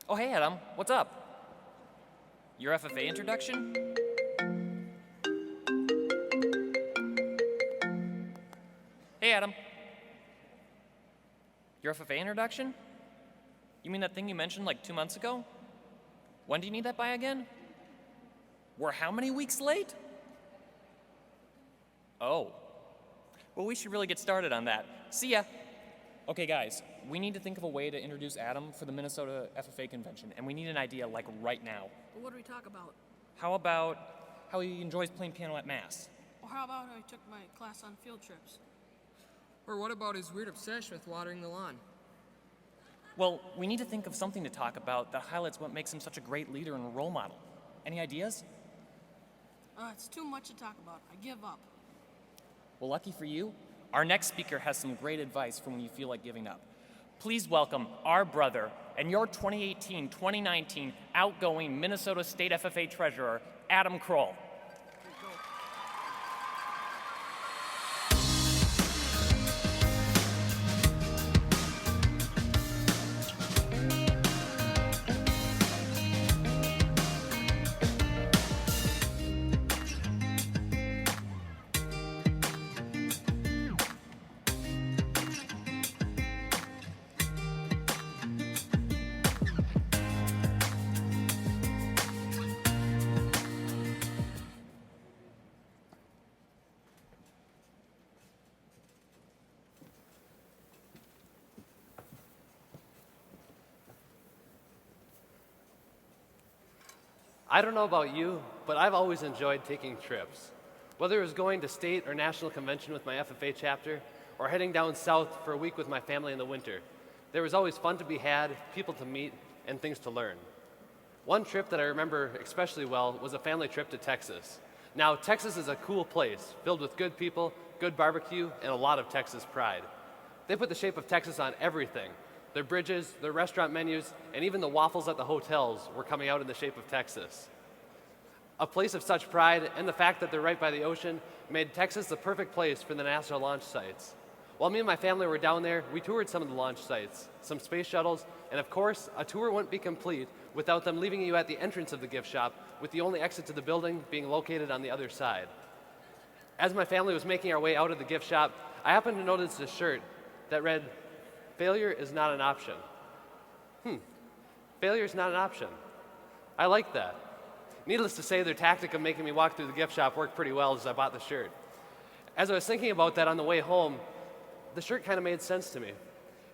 Oh, hey, Adam. What's up? Your FFA introduction? Hey, Adam. Your FFA introduction? You mean that thing you mentioned like 2 months ago? When do you need that by again? We're how many weeks late? Oh. Well, we should really get started on that. See ya. Okay, guys, we need to think of a way to introduce Adam for the Minnesota FFA convention, and we need an idea like right now. But what do we talk about? How about how he enjoys playing piano at Mass? Or how about how I took my class on field trips? Or what about his weird obsession with watering the lawn? Well, we need to think of something to talk about that highlights what makes him such a great leader and role model. Any ideas? It's too much to talk about. I give up. Well, lucky for you, our next speaker has some great advice for when you feel like giving up. Please welcome our brother and your 2018-2019 outgoing Minnesota State FFA treasurer, Adam Kroll. I don't know about you, but I've always enjoyed taking trips. Whether it was going to state or national convention with my FFA chapter, or heading down south for a week with my family in the winter, there was always fun to be had, people to meet, and things to learn. One trip that I remember especially well was a family trip to Texas. Now, Texas is a cool place, filled with good people, good barbecue, and a lot of Texas pride. They put the shape of Texas on everything. Their bridges, their restaurant menus, and even the waffles at the hotels were coming out in the shape of Texas. A place of such pride, and the fact that they're right by the ocean, made Texas the perfect place for the NASA launch sites. While me and my family were down there, we toured some of the launch sites, some space shuttles, and of course, a tour wouldn't be complete without them leaving you at the entrance of the gift shop, with the only exit to the building being located on the other side. As my family was making our way out of the gift shop, I happened to notice a shirt that read, "Failure is not an option." Failure is not an option. I like that. Needless to say, their tactic of making me walk through the gift shop worked pretty well as I bought the shirt. As I was thinking about that on the way home, the shirt kind of made sense to me.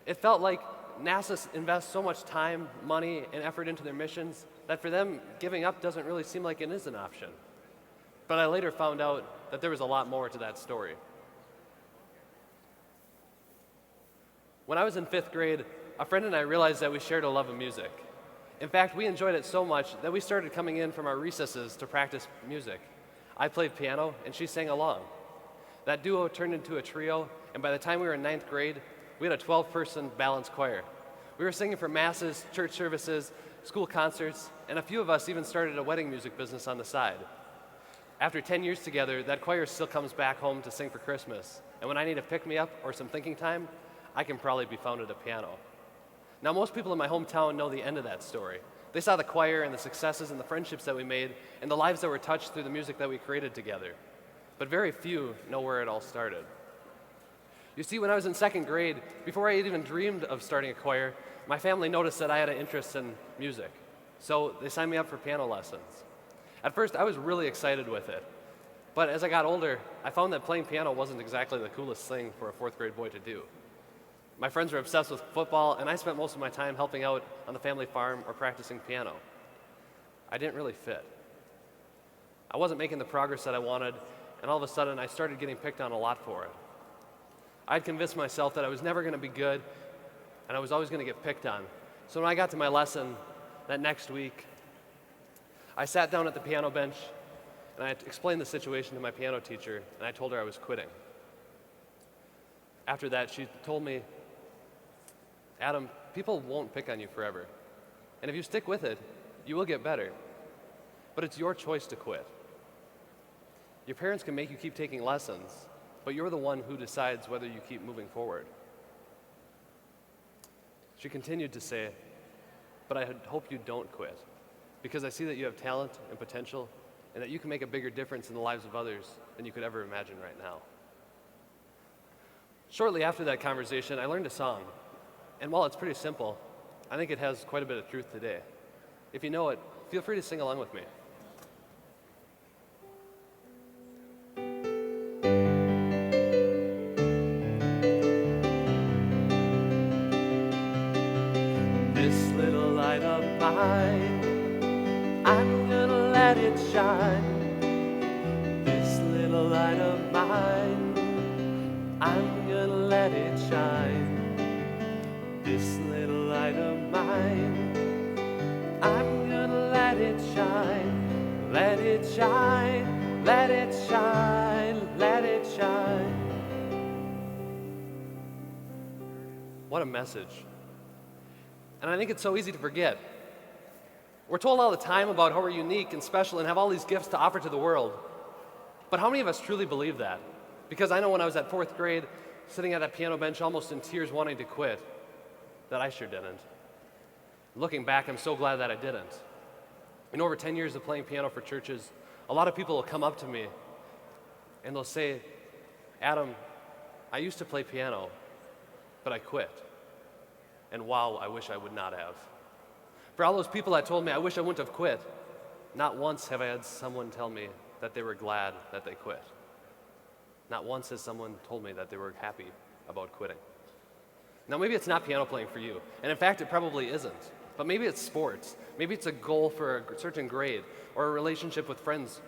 It felt like NASA invests so much time, money, and effort into their missions that for them, giving up doesn't really seem like it is an option. But I later found out that there was a lot more to that story. When I was in 5th grade, a friend and I realized that we shared a love of music. In fact, we enjoyed it so much that we started coming in from our recesses to practice music. I played piano, and she sang along. That duo turned into a trio, and by the time we were in 9th grade, we had a 12-person balanced choir. We were singing for masses, church services, school concerts, and a few of us even started a wedding music business on the side. After 10 years together, that choir still comes back home to sing for Christmas, and when I need a pick-me-up or some thinking time, I can probably be found at a piano. Now, most people in my hometown know the end of that story. They saw the choir and the successes and the friendships that we made and the lives that were touched through the music that we created together. But very few know where it all started. You see, when I was in 2nd grade, before I had even dreamed of starting a choir, my family noticed that I had an interest in music. So they signed me up for piano lessons. At first, I was really excited with it. But as I got older, I found that playing piano wasn't exactly the coolest thing for a 4th grade boy to do. My friends were obsessed with football, and I spent most of my time helping out on the family farm or practicing piano. I didn't really fit. I wasn't making the progress that I wanted, and all of a sudden I started getting picked on a lot for it. I'd convinced myself that I was never going to be good, and I was always going to get picked on. So when I got to my lesson that next week, I sat down at the piano bench, and I explained the situation to my piano teacher, and I told her I was quitting. After that, she told me, "Adam, people won't pick on you forever. And if you stick with it, you will get better. But it's your choice to quit. Your parents can make you keep taking lessons, but you're the one who decides whether you keep moving forward." She continued to say, but I hope you don't quit, because I see that you have talent and potential, and that you can make a bigger difference in the lives of others than you could ever imagine right now. Shortly after that conversation, I learned a song, and while it's pretty simple, I think it has quite a bit of truth today. If you know it, feel free to sing along with me. This little light of mine, I'm gonna let it shine. This little light of mine, I'm gonna let it shine. This little light of mine, I'm gonna let it shine. Let it shine, let it shine, let it shine. What a message. And I think it's so easy to forget. We're told all the time about how we're unique and special and have all these gifts to offer to the world. But how many of us truly believe that? Because I know when I was at 4th grade, sitting at that piano bench almost in tears wanting to quit, that I sure didn't. Looking back, I'm so glad that I didn't. In over 10 years of playing piano for churches, a lot of people will come up to me and they'll say, Adam, I used to play piano, but I quit. And wow, I wish I would not have. For all those people that told me I wish I wouldn't have quit, not once have I had someone tell me that they were glad that they quit. Not once has someone told me that they were happy about quitting. Now maybe it's not piano playing for you, and in fact it probably isn't, but maybe it's sports, maybe it's a goal for a certain grade, or a relationship with friends,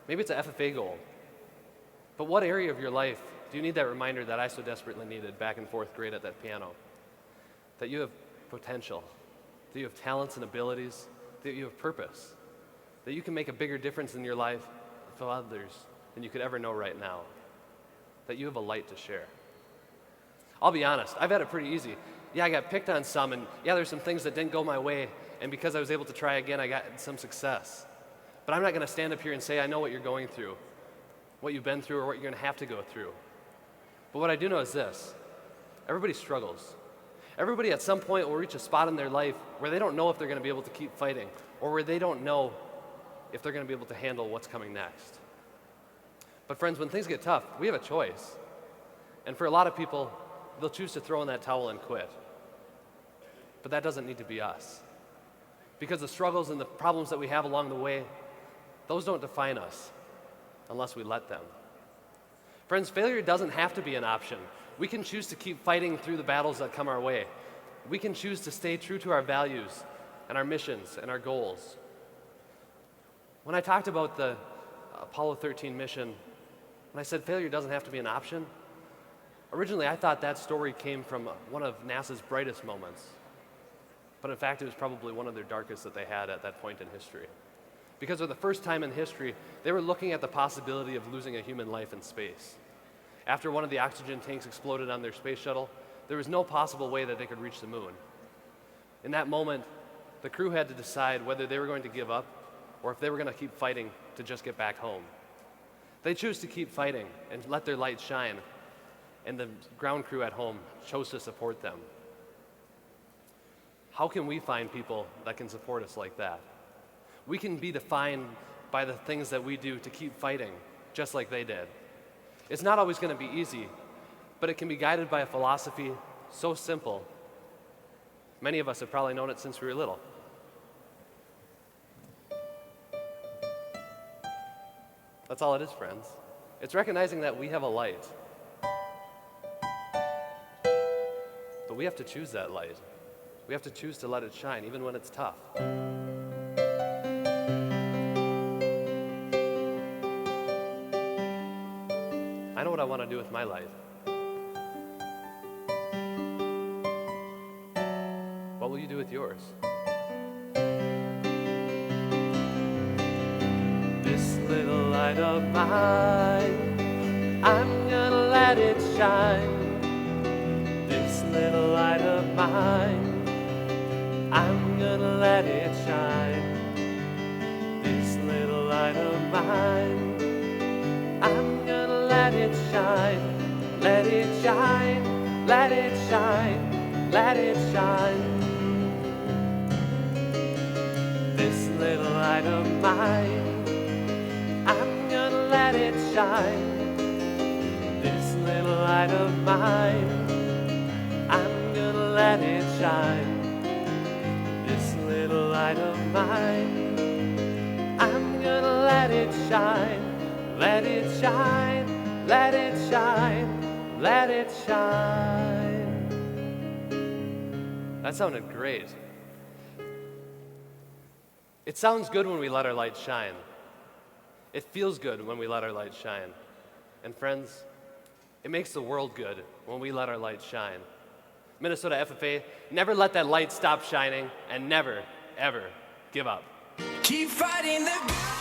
maybe it's a FFA goal. But what area of your life do you need that reminder that I so desperately needed back in 4th grade at that piano? That you have potential, that you have talents and abilities, that you have purpose, that you can make a bigger difference in your life for others than you could ever know right now, that you have a light to share. I'll be honest, I've had it pretty easy. Yeah, I got picked on some, and yeah, there's some things that didn't go my way, and because I was able to try again, I got some success. But I'm not going to stand up here and say I know what you're going through, what you've been through, or what you're going to have to go through. But what I do know is this: everybody struggles. Everybody at some point will reach a spot in their life where they don't know if they're going to be able to keep fighting, or where they don't know if they're going to be able to handle what's coming next. But friends, when things get tough, we have a choice. And for a lot of people, they'll choose to throw in that towel and quit. But that doesn't need to be us. Because the struggles and the problems that we have along the way, those don't define us unless we let them. Friends, failure doesn't have to be an option. We can choose to keep fighting through the battles that come our way. We can choose to stay true to our values and our missions and our goals. When I talked about the Apollo 13 mission, when I said failure doesn't have to be an option, originally I thought that story came from one of NASA's brightest moments. But in fact, it was probably one of their darkest that they had at that point in history. Because for the first time in history, they were looking at the possibility of losing a human life in space. After one of the oxygen tanks exploded on their space shuttle, there was no possible way that they could reach the moon. In that moment, the crew had to decide whether they were going to give up or if they were going to keep fighting to just get back home. They chose to keep fighting and let their light shine, and the ground crew at home chose to support them. How can we find people that can support us like that? We can be defined by the things that we do to keep fighting, just like they did. It's not always going to be easy, but it can be guided by a philosophy so simple. Many of us have probably known it since we were little. That's all it is, friends. It's recognizing that we have a light. But we have to choose that light. We have to choose to let it shine, even when it's tough. I know what I want to do with my life. What will you do with yours? This little light of mine, I'm gonna let it shine. This little light of mine, I'm gonna let it shine. This little light of mine, I'm gonna let it shine. Let it shine, let it shine, let it shine. This little light of mine, I'm gonna let it shine. This little light of mine, I'm gonna let it shine. This little light of mine, I'm gonna let it shine. Let it shine, let it shine, let it shine. That sounded great. It sounds good when we let our light shine. It feels good when we let our light shine. And friends, it makes the world good when we let our light shine. Minnesota FFA, never let that light stop shining, and never, ever give up. Keep fighting the good.